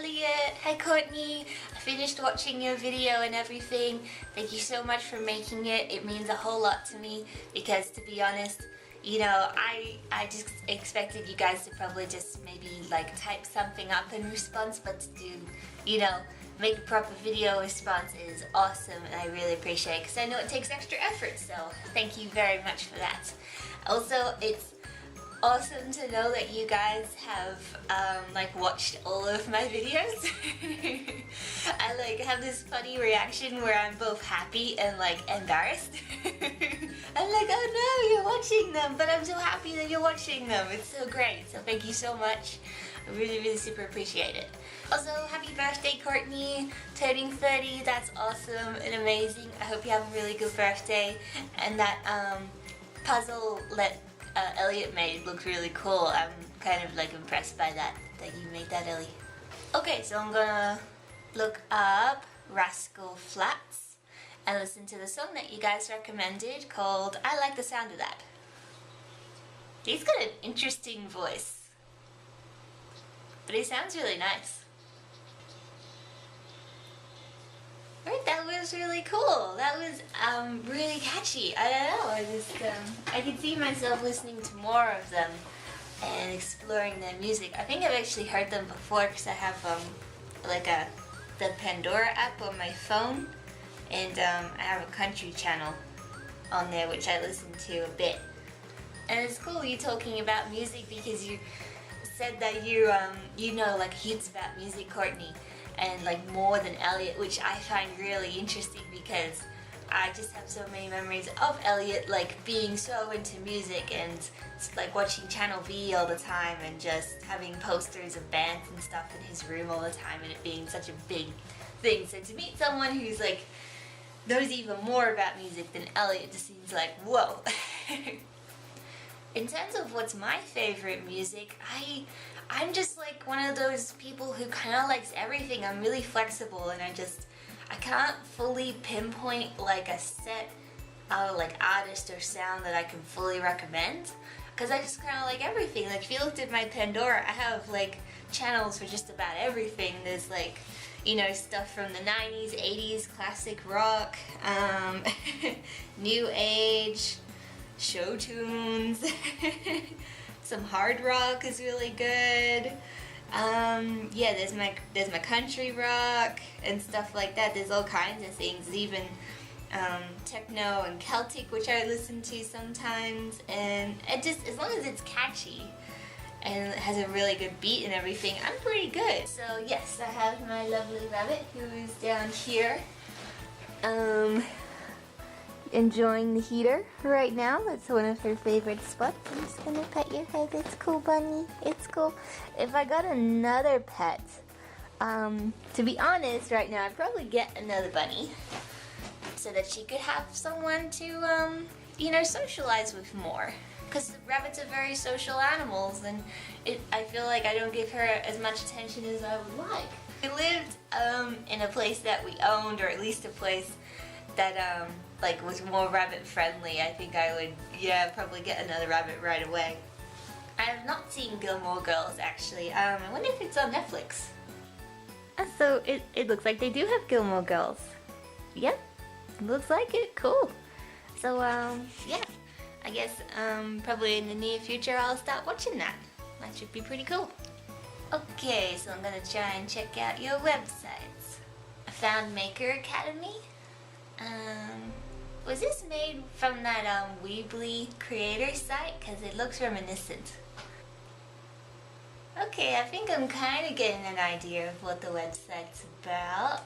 Elliot. Hi, Courtney. I finished watching your video and everything. Thank you so much for making it. It means a whole lot to me because, to be honest, you know, I just expected you guys to probably just maybe like type something up in response, but to do, you know, make a proper video response is awesome, and I really appreciate it because I know it takes extra effort, so thank you very much for that. Also, it's awesome to know that you guys have like watched all of my videos. I like have this funny reaction where I'm both happy and like embarrassed. I'm like, oh no, you're watching them, but I'm so happy that you're watching them. It's so great. So thank you so much. I really super appreciate it. Also, happy birthday, Courtney. Turning 30, that's awesome and amazing. I hope you have a really good birthday, and that puzzle that Elliot made looked really cool. I'm kind of like impressed by that you made that, Ellie. Okay, so I'm gonna look up Rascal Flatts and listen to the song that you guys recommended called I Like the Sound of That. He's got an interesting voice, but he sounds really nice. Right, that was really cool. That was really catchy. I don't know, I could see myself listening to more of them and exploring their music. I think I've actually heard them before because I have like the Pandora app on my phone, and I have a country channel on there which I listen to a bit. And it's cool you talking about music because you said that you know like heaps about music, Courtney, and like more than Elliot, which I find really interesting because I just have so many memories of Elliot like being so into music and like watching Channel V all the time and just having posters of bands and stuff in his room all the time, and it being such a big thing. So to meet someone who's like knows even more about music than Elliot just seems like whoa. In terms of what's my favorite music, I'm just like one of those people who kind of likes everything. I'm really flexible, and I can't fully pinpoint like a set like artist or sound that I can fully recommend because I just kind of like everything. Like if you looked at my Pandora, I have like channels for just about everything. There's like, you know, stuff from the 90s, 80s, classic rock, new age, show tunes. Some hard rock is really good. Yeah, there's my country rock and stuff like that. There's all kinds of things, even techno and Celtic, which I listen to sometimes. And it just, as long as it's catchy and it has a really good beat and everything, I'm pretty good. So yes, I have my lovely rabbit who is down here. Enjoying the heater right now. It's one of her favorite spots. I'm just gonna pet your head. It's cool, bunny. It's cool. If I got another pet, to be honest, right now I'd probably get another bunny so that she could have someone to, you know, socialize with more. Because rabbits are very social animals, and I feel like I don't give her as much attention as I would like. We lived in a place that we owned, or at least a place that like was more rabbit friendly. I think I would, yeah, probably get another rabbit right away. I have not seen Gilmore Girls actually. I wonder if it's on Netflix. So it looks like they do have Gilmore Girls. Yep, looks like it. Cool. So yeah, I guess probably in the near future I'll start watching that. That should be pretty cool. Okay, so I'm gonna try and check out your websites. I found Maker Academy. Was this made from that Weebly creator site? Because it looks reminiscent. Okay, I think I'm kind of getting an idea of what the website's about.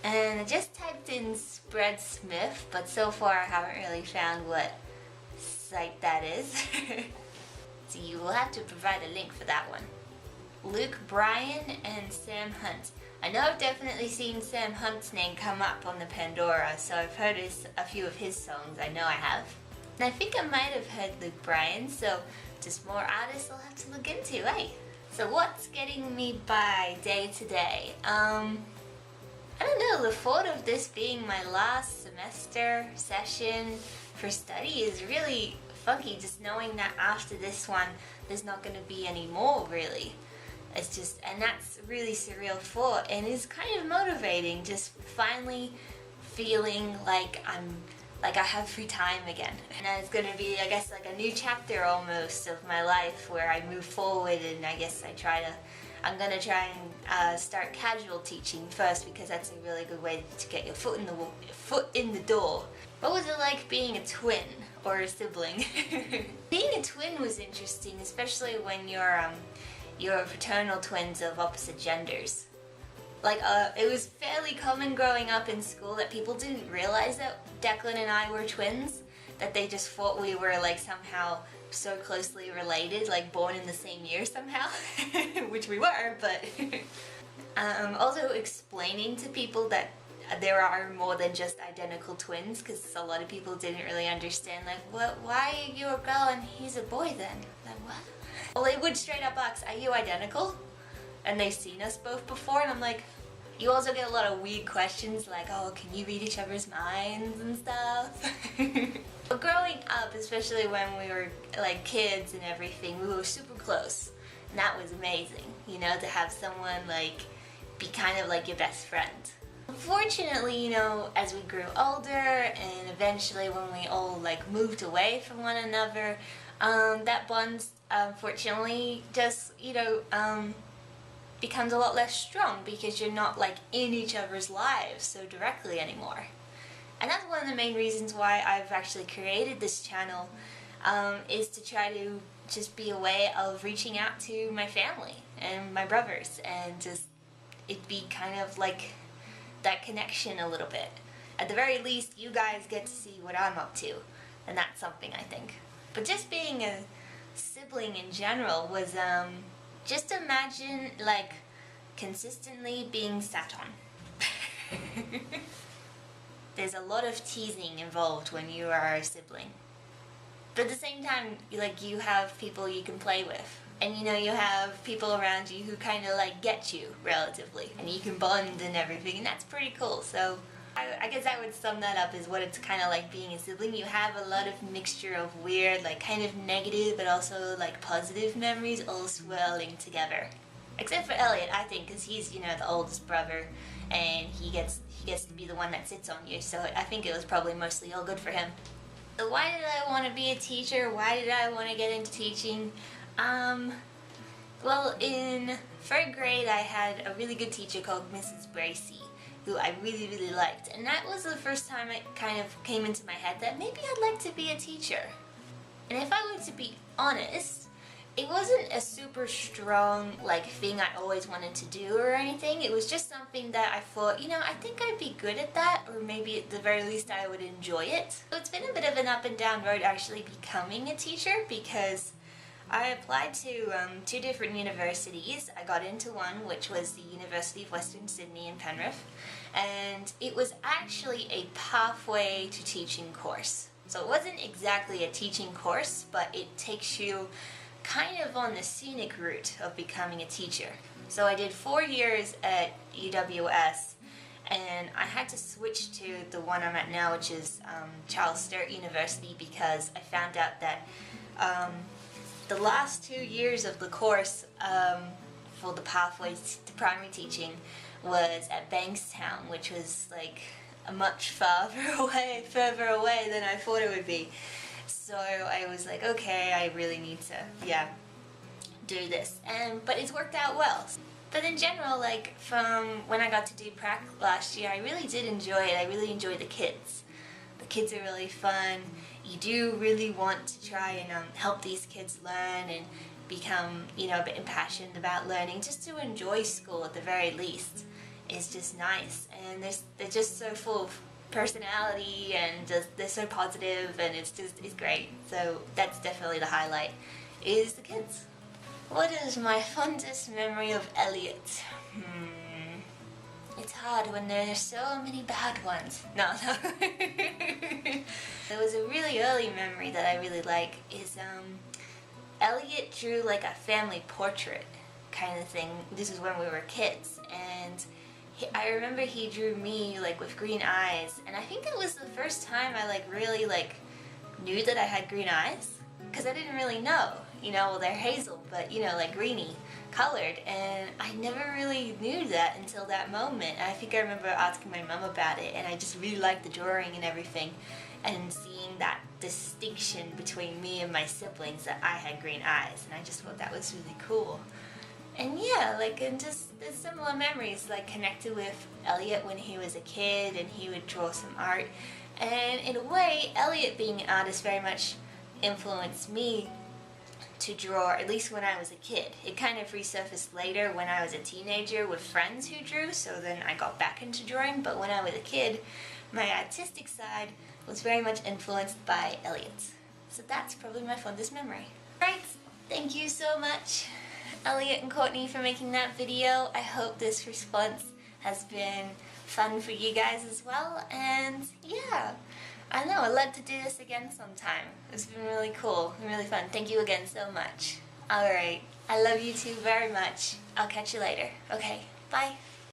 And I just typed in Spreadsmith, but so far I haven't really found what site that is. So you will have to provide a link for that one. Luke Bryan and Sam Hunt. I know I've definitely seen Sam Hunt's name come up on the Pandora, so I've heard a few of his songs. I know I have. And I think I might have heard Luke Bryan, so just more artists I'll have to look into, eh? So what's getting me by day to day? I don't know, the thought of this being my last semester session for study is really funky, just knowing that after this one there's not going to be any more really. It's just, and that's a really surreal thought, and it's kind of motivating, just finally feeling like I have free time again. And it's gonna be, I guess, like a new chapter almost of my life where I move forward, and I guess I'm gonna try and start casual teaching first, because that's a really good way to get your foot in the door. What was it like being a twin or a sibling? Being a twin was interesting, especially when you're fraternal twins of opposite genders. Like, it was fairly common growing up in school that people didn't realize that Declan and I were twins, that they just thought we were like somehow so closely related, like born in the same year somehow, which we were, but also explaining to people that there are more than just identical twins, because a lot of people didn't really understand, like, why are you a girl and he's a boy then? Like, what? Well, they would straight up ask, are you identical? And they've seen us both before, and I'm like, you also get a lot of weird questions like, oh, can you read each other's minds and stuff? But growing up, especially when we were like kids and everything, we were super close. And that was amazing, you know, to have someone like be kind of like your best friend. Unfortunately, you know, as we grew older and eventually when we all like moved away from one another, that bond unfortunately just, you know, becomes a lot less strong, because you're not like in each other's lives so directly anymore. And that's one of the main reasons why I've actually created this channel, is to try to just be a way of reaching out to my family and my brothers, and just it be kind of like that connection a little bit. At the very least, you guys get to see what I'm up to, and that's something, I think. But just being a sibling in general was, just imagine like consistently being sat on. There's a lot of teasing involved when you are a sibling. But at the same time, like, you have people you can play with. And you know, you have people around you who kind of like get you relatively, and you can bond and everything, and that's pretty cool. So I guess I would sum that up as what it's kind of like being a sibling. You have a lot of mixture of weird, like kind of negative, but also like positive memories all swirling together. Except for Elliot, I think, because he's, you know, the oldest brother, and he gets to be the one that sits on you. So I think it was probably mostly all good for him. So why did I want to be a teacher? Why did I want to get into teaching? Well, in 3rd grade, I had a really good teacher called Mrs. Bracey, who I really, really liked. And that was the first time it kind of came into my head that maybe I'd like to be a teacher. And if I were to be honest, it wasn't a super strong, like, thing I always wanted to do or anything. It was just something that I thought, you know, I think I'd be good at that, or maybe at the very least I would enjoy it. So it's been a bit of an up and down road actually becoming a teacher, because I applied to 2 different universities. I got into one, which was the University of Western Sydney in Penrith, and it was actually a pathway to teaching course. So it wasn't exactly a teaching course, but it takes you kind of on the scenic route of becoming a teacher. So I did 4 years at UWS, and I had to switch to the one I'm at now, which is Charles Sturt University, because I found out that the last 2 years of the course for the pathways to primary teaching was at Bankstown, which was like a much further away than I thought it would be. So I was like, okay, I really need to, do this. But it's worked out well. But in general, like, from when I got to do prac last year, I really did enjoy it. I really enjoy the kids. The kids are really fun. You do really want to try and help these kids learn and become, you know, a bit impassioned about learning, just to enjoy school at the very least. It's just nice, and they're just so full of personality, and they're so positive, and it's great. So that's definitely the highlight, is the kids. What is my fondest memory of Elliot? It's hard when there are so many bad ones. No. There was a really early memory that I really like, is Elliot drew like a family portrait kind of thing. This is when we were kids, and I remember he drew me like with green eyes, and I think it was the first time I like really like knew that I had green eyes, because I didn't really know. you know, well, they're hazel, but, you know, like greeny colored, and I never really knew that until that moment. I think I remember asking my mom about it, and I just really liked the drawing and everything, and seeing that distinction between me and my siblings, that I had green eyes, and I just thought that was really cool. And yeah, like, and just the similar memories, like connected with Elliot when he was a kid, and he would draw some art, and in a way, Elliot being an artist very much influenced me to draw, at least when I was a kid. It kind of resurfaced later when I was a teenager with friends who drew, so then I got back into drawing, but when I was a kid, my artistic side was very much influenced by Elliot. So that's probably my fondest memory. Right, thank you so much, Elliot and Courtney, for making that video. I hope this response has been fun for you guys as well, and yeah, I know, I'd love to do this again sometime. It's been really cool and really fun. Thank you again so much. Alright, I love you two very much. I'll catch you later. Okay, bye.